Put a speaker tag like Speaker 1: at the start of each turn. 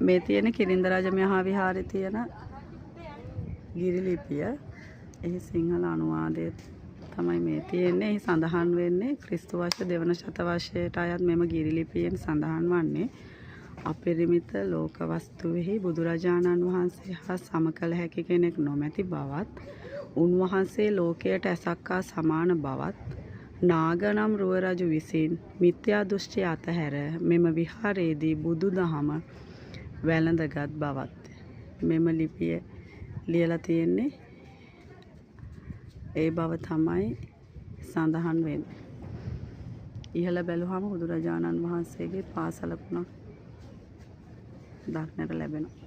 Speaker 1: මේ තියෙන කිරින්දරාජ මහා විහාරයේ තියෙන ගිරිලිපිය. එහි සිංහල අනුවාදය තමයි මේ තියෙන්නේ. එහි සඳහන් වෙන්නේ ක්‍රිස්තු වර්ෂ දෙවන ශතවර්ෂයට අයත් මෙම ගිරිලිපියෙන් සඳහන් වන්නේ අපරිමිත ලෝක වස්තුවෙහි බුදුරජාණන් වහන්සේ හා සම කළ හැකි කෙනෙක් නොමැති බවත්, උන්වහන්සේ ලෝකයට ඇසක් හා සමාන බවත්, නාගනම් රුව රජු විසින් මිත්‍යා දෘෂ්ටි අතහැර මෙම විහාරයේදී බුදුදහම වැළඳගත් බවත් මෙම ලිපිය ලියලා තියෙන්නේ. ඒ බව තමයි සඳහන් වෙන්නේ. ඉහළ බැලුවම බුදුරජාණන් වහන්සේගේ පාසලකුණක් දක්නට ලැබෙනවා.